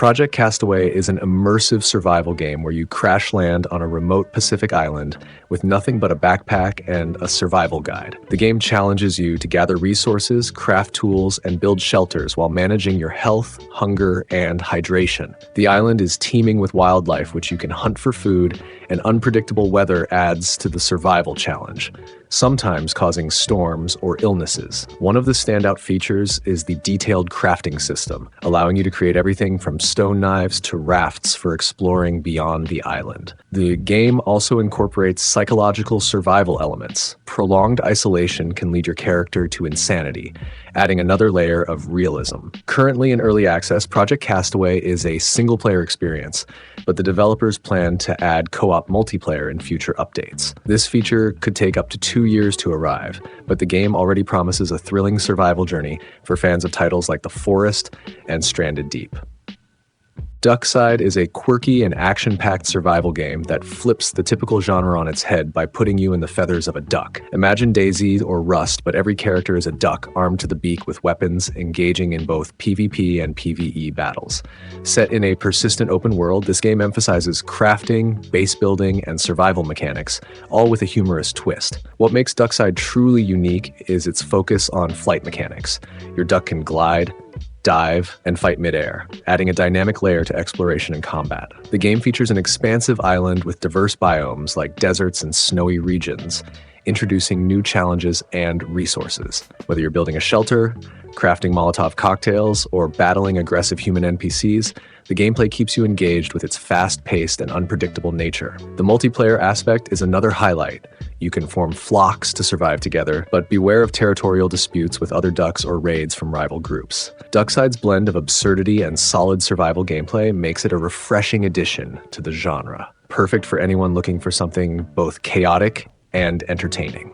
Project Castaway is an immersive survival game where you crash land on a remote Pacific island with nothing but a backpack and a survival guide. The game challenges you to gather resources, craft tools, and build shelters while managing your health, hunger, and hydration. The island is teeming with wildlife, which you can hunt for food, and unpredictable weather adds to the survival challenge, sometimes causing storms or illnesses. One of the standout features is the detailed crafting system, allowing you to create everything from stone knives to rafts for exploring beyond the island. The game also incorporates psychological survival elements. Prolonged isolation can lead your character to insanity, adding another layer of realism. Currently in early access, Project Castaway is a single-player experience, but the developers plan to add co-op multiplayer in future updates. This feature could take up to 2 years to arrive, but the game already promises a thrilling survival journey for fans of titles like The Forest and Stranded Deep. DUCKSIDE is a quirky and action-packed survival game that flips the typical genre on its head by putting you in the feathers of a duck. Imagine DayZ or Rust, but every character is a duck armed to the beak with weapons, engaging in both PvP and PvE battles. Set in a persistent open world, this game emphasizes crafting, base building, and survival mechanics, all with a humorous twist. What makes DUCKSIDE truly unique is its focus on flight mechanics. Your duck can glide, dive, and fight midair, adding a dynamic layer to exploration and combat. The game features an expansive island with diverse biomes like deserts and snowy regions, introducing new challenges and resources. Whether you're building a shelter, crafting Molotov cocktails, or battling aggressive human NPCs, the gameplay keeps you engaged with its fast-paced and unpredictable nature. The multiplayer aspect is another highlight. You can form flocks to survive together, but beware of territorial disputes with other ducks or raids from rival groups. DUCKSIDE's blend of absurdity and solid survival gameplay makes it a refreshing addition to the genre, perfect for anyone looking for something both chaotic and entertaining.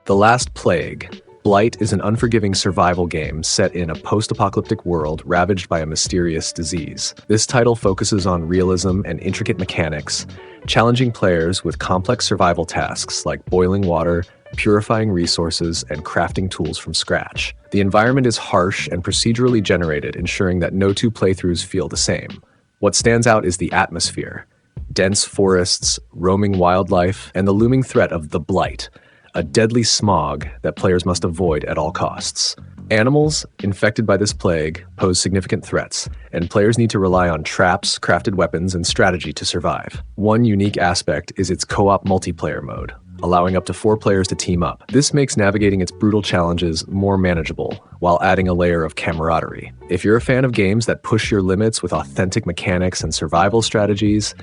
The Last Plague. Blight is an unforgiving survival game set in a post-apocalyptic world ravaged by a mysterious disease. This title focuses on realism and intricate mechanics, challenging players with complex survival tasks like boiling water, purifying resources, and crafting tools from scratch. The environment is harsh and procedurally generated, ensuring that no two playthroughs feel the same. What stands out is the atmosphere: dense forests, roaming wildlife, and the looming threat of the Blight, a deadly smog that players must avoid at all costs. Animals infected by this plague pose significant threats, and players need to rely on traps, crafted weapons, and strategy to survive. One unique aspect is its co-op multiplayer mode, allowing up to 4 players to team up. This makes navigating its brutal challenges more manageable, while adding a layer of camaraderie. If you're a fan of games that push your limits with authentic mechanics and survival strategies,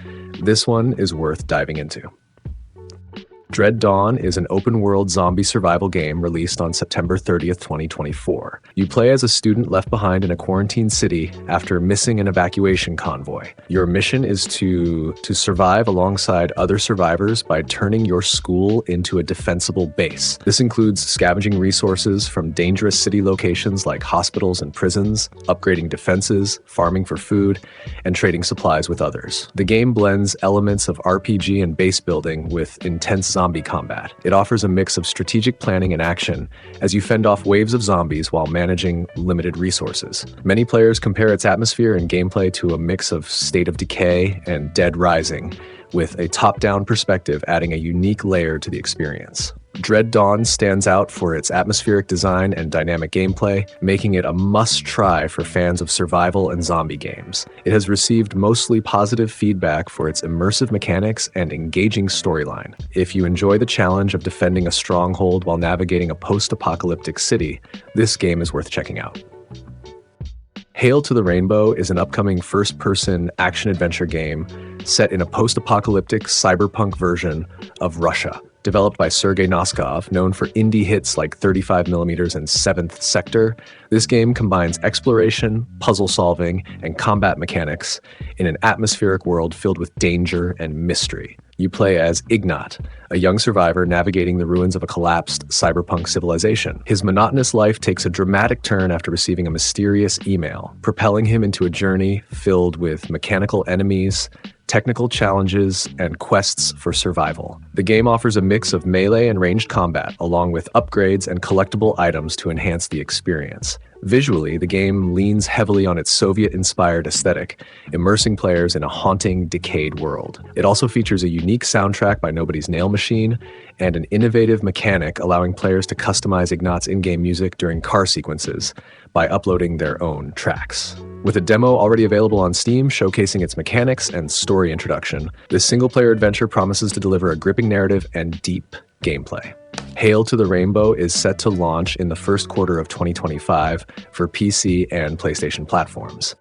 this one is worth diving into. Dread Dawn is an open-world zombie survival game released on September 30th, 2024. You play as a student left behind in a quarantined city after missing an evacuation convoy. Your mission is to survive alongside other survivors by turning your school into a defensible base. This includes scavenging resources from dangerous city locations like hospitals and prisons, upgrading defenses, farming for food, and trading supplies with others. The game blends elements of RPG and base building with intense zombie combat. It offers a mix of strategic planning and action as you fend off waves of zombies while managing limited resources. Many players compare its atmosphere and gameplay to a mix of State of Decay and Dead Rising, with a top-down perspective adding a unique layer to the experience. Dread Dawn stands out for its atmospheric design and dynamic gameplay, making it a must-try for fans of survival and zombie games. It has received mostly positive feedback for its immersive mechanics and engaging storyline. If you enjoy the challenge of defending a stronghold while navigating a post-apocalyptic city, this game is worth checking out. Hail to the Rainbow is an upcoming first-person action-adventure game set in a post-apocalyptic cyberpunk version of Russia. Developed by Sergei Noskov, known for indie hits like 35mm and 7th Sector, this game combines exploration, puzzle solving, and combat mechanics in an atmospheric world filled with danger and mystery. You play as Ignat, a young survivor navigating the ruins of a collapsed cyberpunk civilization. His monotonous life takes a dramatic turn after receiving a mysterious email, propelling him into a journey filled with mechanical enemies, technical challenges, and quests for survival. The game offers a mix of melee and ranged combat, along with upgrades and collectible items to enhance the experience. Visually, the game leans heavily on its Soviet-inspired aesthetic, immersing players in a haunting, decayed world. It also features a unique soundtrack by Nobody's Nail Machine and an innovative mechanic allowing players to customize Ignat's in-game music during car sequences by uploading their own tracks. With a demo already available on Steam showcasing its mechanics and story introduction, this single-player adventure promises to deliver a gripping narrative and deep gameplay. Hail to the Rainbow is set to launch in the first quarter of 2025 for PC and PlayStation platforms.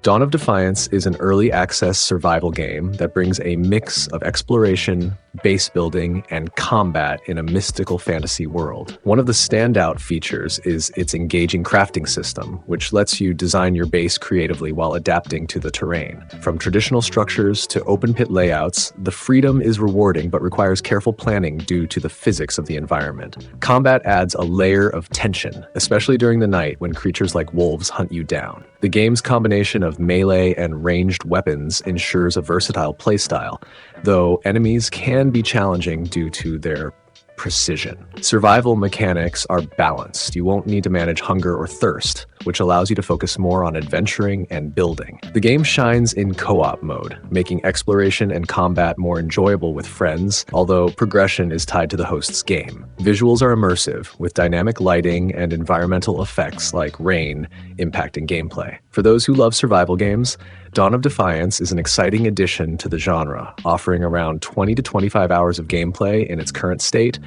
Dawn of Defiance is an early access survival game that brings a mix of exploration, base building, and combat in a mystical fantasy world. One of the standout features is its engaging crafting system, which lets you design your base creatively while adapting to the terrain. From traditional structures to open pit layouts, the freedom is rewarding but requires careful planning due to the physics of the environment. Combat adds a layer of tension, especially during the night when creatures like wolves hunt you down. The game's combination of melee and ranged weapons ensures a versatile playstyle, though enemies can be challenging due to their precision. Survival mechanics are balanced. You won't need to manage hunger or thirst, which allows you to focus more on adventuring and building. The game shines in co-op mode, making exploration and combat more enjoyable with friends, although progression is tied to the host's game. Visuals are immersive, with dynamic lighting and environmental effects like rain impacting gameplay. For those who love survival games, Dawn of Defiance is an exciting addition to the genre, offering around 20 to 25 hours of gameplay in its current state,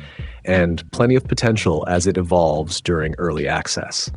and plenty of potential as it evolves during early access.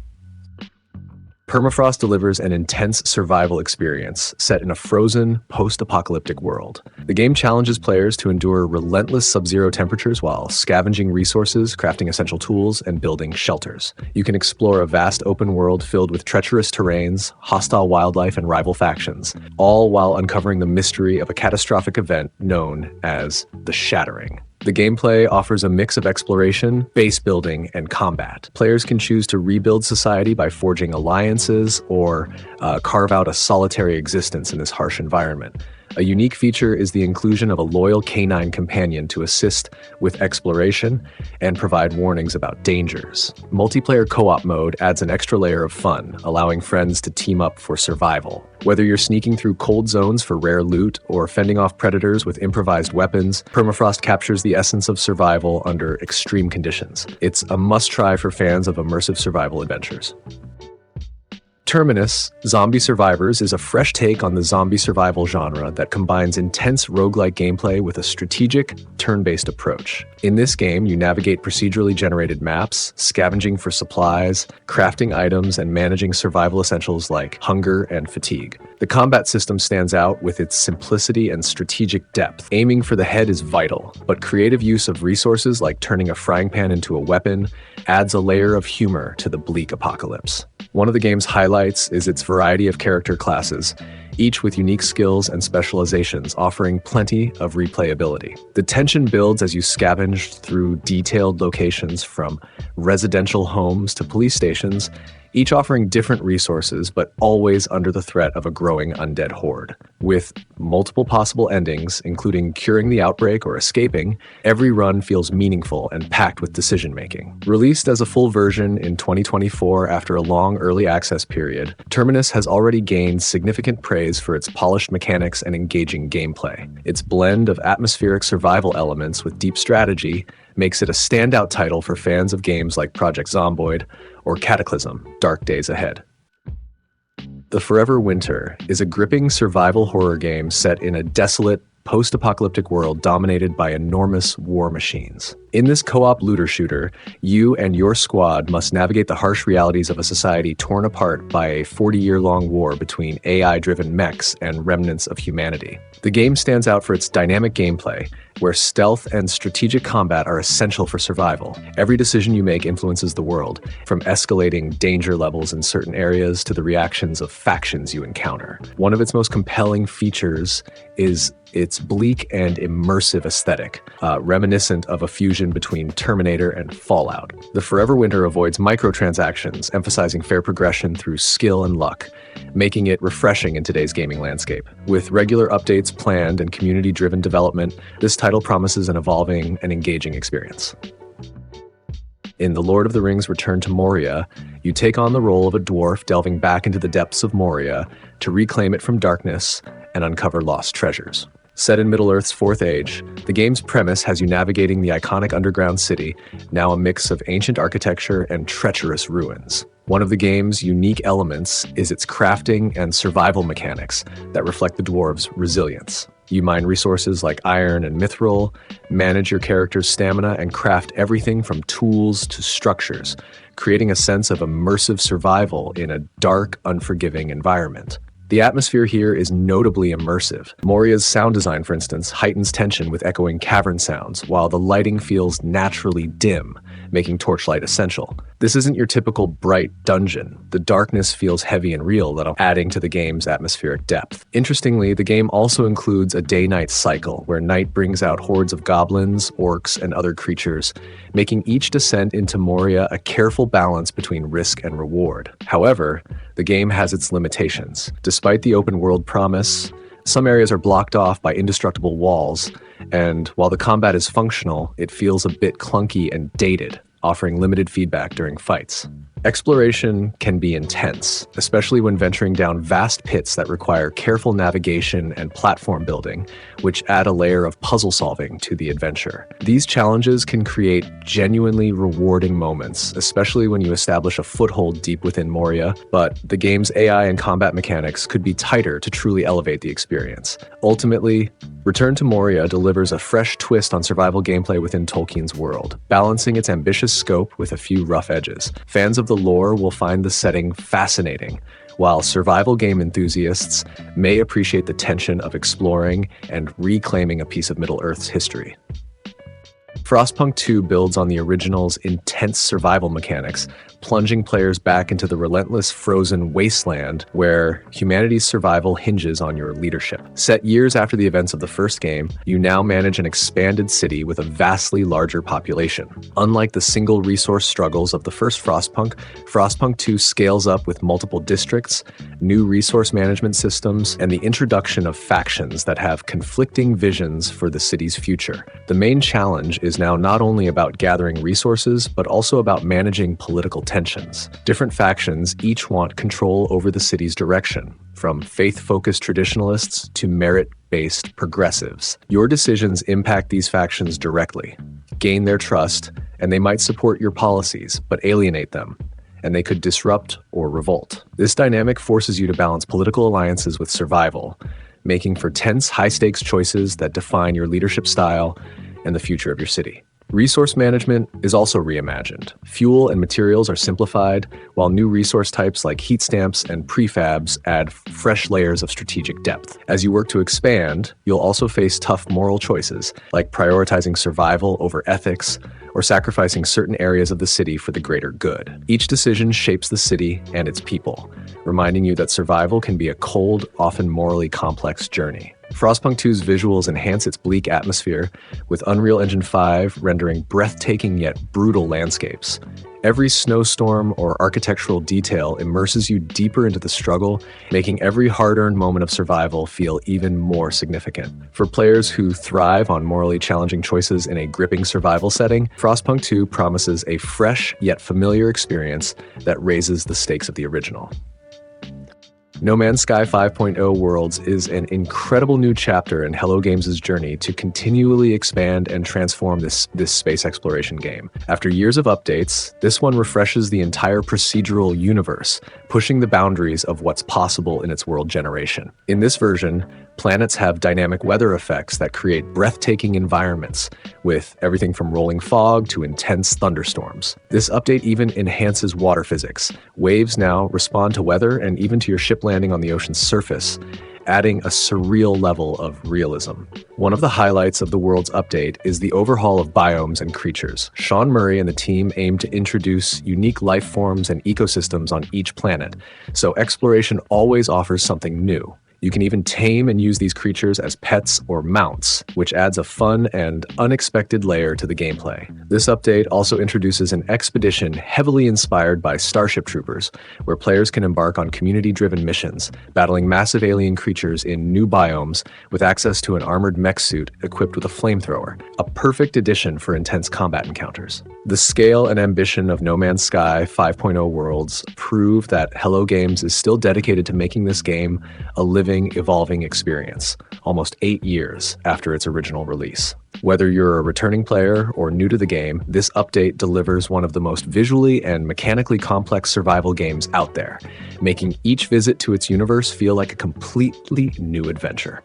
Permafrost delivers an intense survival experience set in a frozen, post-apocalyptic world. The game challenges players to endure relentless sub-zero temperatures while scavenging resources, crafting essential tools, and building shelters. You can explore a vast open world filled with treacherous terrains, hostile wildlife, and rival factions, all while uncovering the mystery of a catastrophic event known as the Shattering. The gameplay offers a mix of exploration, base building, and combat. Players can choose to rebuild society by forging alliances or carve out a solitary existence in this harsh environment. A unique feature is the inclusion of a loyal canine companion to assist with exploration and provide warnings about dangers. Multiplayer co-op mode adds an extra layer of fun, allowing friends to team up for survival. Whether you're sneaking through cold zones for rare loot or fending off predators with improvised weapons, Permafrost captures the essence of survival under extreme conditions. It's a must-try for fans of immersive survival adventures. Terminus, Zombie Survivors is a fresh take on the zombie survival genre that combines intense roguelike gameplay with a strategic, turn-based approach. In this game, you navigate procedurally generated maps, scavenging for supplies, crafting items, and managing survival essentials like hunger and fatigue. The combat system stands out with its simplicity and strategic depth. Aiming for the head is vital, but creative use of resources like turning a frying pan into a weapon adds a layer of humor to the bleak apocalypse. One of the game's highlights is its variety of character classes, each with unique skills and specializations, offering plenty of replayability. The tension builds as you scavenge through detailed locations from residential homes to police stations, each offering different resources, but always under the threat of a growing undead horde. With multiple possible endings, including curing the outbreak or escaping, every run feels meaningful and packed with decision-making. Released as a full version in 2024 after a long early access period, Terminus has already gained significant praise for its polished mechanics and engaging gameplay. Its blend of atmospheric survival elements with deep strategy makes it a standout title for fans of games like Project Zomboid or Cataclysm: Dark Days Ahead. The Forever Winter is a gripping survival horror game set in a desolate, post-apocalyptic world dominated by enormous war machines. In this co-op looter shooter, you and your squad must navigate the harsh realities of a society torn apart by a 40-year-long war between AI-driven mechs and remnants of humanity. The game stands out for its dynamic gameplay, where stealth and strategic combat are essential for survival. Every decision you make influences the world, from escalating danger levels in certain areas to the reactions of factions you encounter. One of its most compelling features is its bleak and immersive aesthetic, reminiscent of a fusion between Terminator and Fallout. The Forever Winter avoids microtransactions, emphasizing fair progression through skill and luck, making it refreshing in today's gaming landscape. With regular updates planned and community-driven development, this title promises an evolving and engaging experience. In The Lord of the Rings Return to Moria, you take on the role of a dwarf delving back into the depths of Moria to reclaim it from darkness and uncover lost treasures. Set in Middle-earth's Fourth Age, the game's premise has you navigating the iconic underground city, now a mix of ancient architecture and treacherous ruins. One of the game's unique elements is its crafting and survival mechanics that reflect the dwarves' resilience. You mine resources like iron and mithril, manage your character's stamina, and craft everything from tools to structures, creating a sense of immersive survival in a dark, unforgiving environment. The atmosphere here is notably immersive. Moria's sound design, for instance, heightens tension with echoing cavern sounds, while the lighting feels naturally dim, making torchlight essential. This isn't your typical bright dungeon. The darkness feels heavy and real, adding to the game's atmospheric depth. Interestingly, the game also includes a day-night cycle, where night brings out hordes of goblins, orcs, and other creatures, making each descent into Moria a careful balance between risk and reward. However, the game has its limitations. Despite the open-world promise, some areas are blocked off by indestructible walls, and while the combat is functional, it feels a bit clunky and dated, offering limited feedback during fights. Exploration can be intense, especially when venturing down vast pits that require careful navigation and platform building, which add a layer of puzzle solving to the adventure. These challenges can create genuinely rewarding moments, especially when you establish a foothold deep within Moria, but the game's AI and combat mechanics could be tighter to truly elevate the experience. Ultimately, Return to Moria delivers a fresh twist on survival gameplay within Tolkien's world, balancing its ambitious scope with a few rough edges. Fans of the lore will find the setting fascinating, while survival game enthusiasts may appreciate the tension of exploring and reclaiming a piece of Middle-earth's history. Frostpunk 2 builds on the original's intense survival mechanics, plunging players back into the relentless frozen wasteland where humanity's survival hinges on your leadership. Set years after the events of the first game, you now manage an expanded city with a vastly larger population. Unlike the single resource struggles of the first Frostpunk, Frostpunk 2 scales up with multiple districts, new resource management systems, and the introduction of factions that have conflicting visions for the city's future. The main challenge is now not only about gathering resources, but also about managing political tensions. Different factions each want control over the city's direction, from faith-focused traditionalists to merit-based progressives. Your decisions impact these factions directly. Gain their trust, and they might support your policies, but alienate them, and they could disrupt or revolt. This dynamic forces you to balance political alliances with survival, making for tense, high-stakes choices that define your leadership style and the future of your city. Resource management is also reimagined. Fuel and materials are simplified, while new resource types like heat stamps and prefabs add fresh layers of strategic depth. As you work to expand, you'll also face tough moral choices, like prioritizing survival over ethics or sacrificing certain areas of the city for the greater good. Each decision shapes the city and its people, reminding you that survival can be a cold, often morally complex journey. Frostpunk 2's visuals enhance its bleak atmosphere, with Unreal Engine 5 rendering breathtaking yet brutal landscapes. Every snowstorm or architectural detail immerses you deeper into the struggle, making every hard-earned moment of survival feel even more significant. For players who thrive on morally challenging choices in a gripping survival setting, Frostpunk 2 promises a fresh yet familiar experience that raises the stakes of the original. No Man's Sky 5.0 Worlds is an incredible new chapter in Hello Games' journey to continually expand and transform this space exploration game. After years of updates, this one refreshes the entire procedural universe, pushing the boundaries of what's possible in its world generation. In this version, planets have dynamic weather effects that create breathtaking environments, with everything from rolling fog to intense thunderstorms. This update even enhances water physics. Waves now respond to weather and even to your ship landing on the ocean's surface, adding a surreal level of realism. One of the highlights of the world's update is the overhaul of biomes and creatures. Sean Murray and the team aim to introduce unique life forms and ecosystems on each planet, so exploration always offers something new. You can even tame and use these creatures as pets or mounts, which adds a fun and unexpected layer to the gameplay. This update also introduces an expedition heavily inspired by Starship Troopers, where players can embark on community-driven missions, battling massive alien creatures in new biomes with access to an armored mech suit equipped with a flamethrower, a perfect addition for intense combat encounters. The scale and ambition of No Man's Sky 5.0 Worlds prove that Hello Games is still dedicated to making this game a living, evolving experience, almost 8 years after its original release. Whether you're a returning player or new to the game, this update delivers one of the most visually and mechanically complex survival games out there, making each visit to its universe feel like a completely new adventure.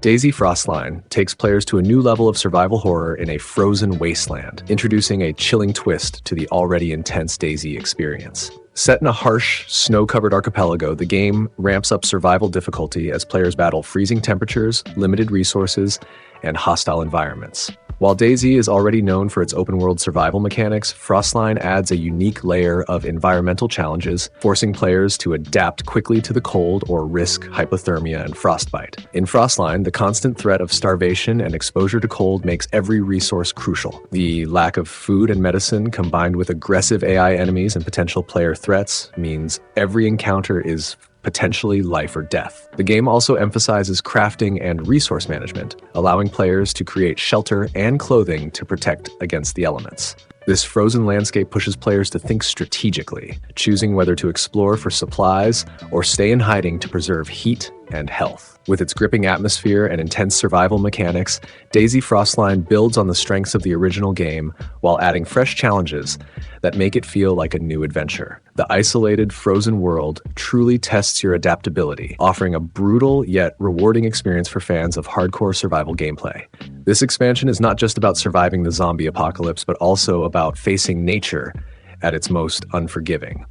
DayZ Frostline takes players to a new level of survival horror in a frozen wasteland, introducing a chilling twist to the already intense DayZ experience. Set in a harsh, snow-covered archipelago, the game ramps up survival difficulty as players battle freezing temperatures, limited resources, and hostile environments. While DayZ is already known for its open-world survival mechanics, Frostline adds a unique layer of environmental challenges, forcing players to adapt quickly to the cold or risk hypothermia and frostbite. In Frostline, the constant threat of starvation and exposure to cold makes every resource crucial. The lack of food and medicine, combined with aggressive AI enemies and potential player threats, means every encounter is potentially life or death. The game also emphasizes crafting and resource management, allowing players to create shelter and clothing to protect against the elements. This frozen landscape pushes players to think strategically, choosing whether to explore for supplies or stay in hiding to preserve heat and health. With its gripping atmosphere and intense survival mechanics, DayZ Frostline builds on the strengths of the original game while adding fresh challenges that make it feel like a new adventure. The isolated, frozen world truly tests your adaptability, offering a brutal yet rewarding experience for fans of hardcore survival gameplay. This expansion is not just about surviving the zombie apocalypse, but also about facing nature at its most unforgiving.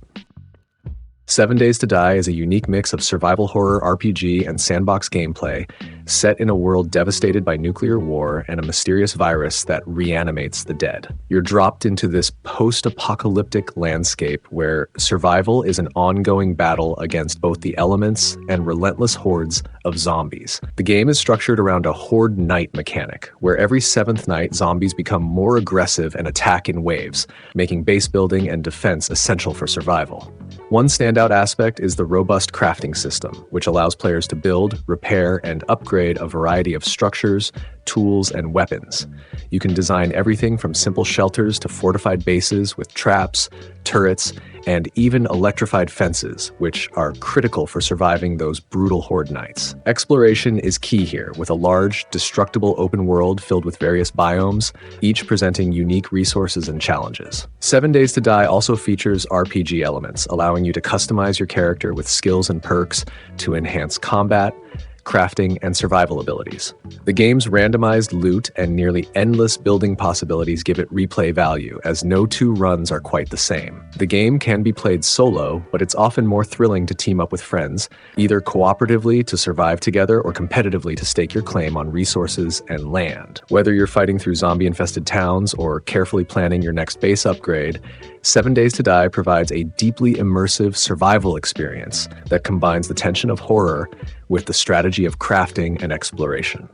7 Days to Die is a unique mix of survival horror RPG and sandbox gameplay set in a world devastated by nuclear war and a mysterious virus that reanimates the dead. You're dropped into this post-apocalyptic landscape where survival is an ongoing battle against both the elements and relentless hordes of zombies. The game is structured around a horde night mechanic, where every 7th night zombies become more aggressive and attack in waves, making base building and defense essential for survival. One standout aspect is the robust crafting system, which allows players to build, repair, and upgrade a variety of structures, tools, and weapons. You can design everything from simple shelters to fortified bases with traps, turrets, and even electrified fences, which are critical for surviving those brutal horde nights. Exploration is key here, with a large, destructible open world filled with various biomes, each presenting unique resources and challenges. 7 Days to Die also features RPG elements, allowing you to customize your character with skills and perks to enhance combat, crafting, and survival abilities. The game's randomized loot and nearly endless building possibilities give it replay value, as no two runs are quite the same. The game can be played solo, but it's often more thrilling to team up with friends, either cooperatively to survive together or competitively to stake your claim on resources and land. Whether you're fighting through zombie-infested towns or carefully planning your next base upgrade, 7 Days to Die provides a deeply immersive survival experience that combines the tension of horror with the strategy of crafting and exploration.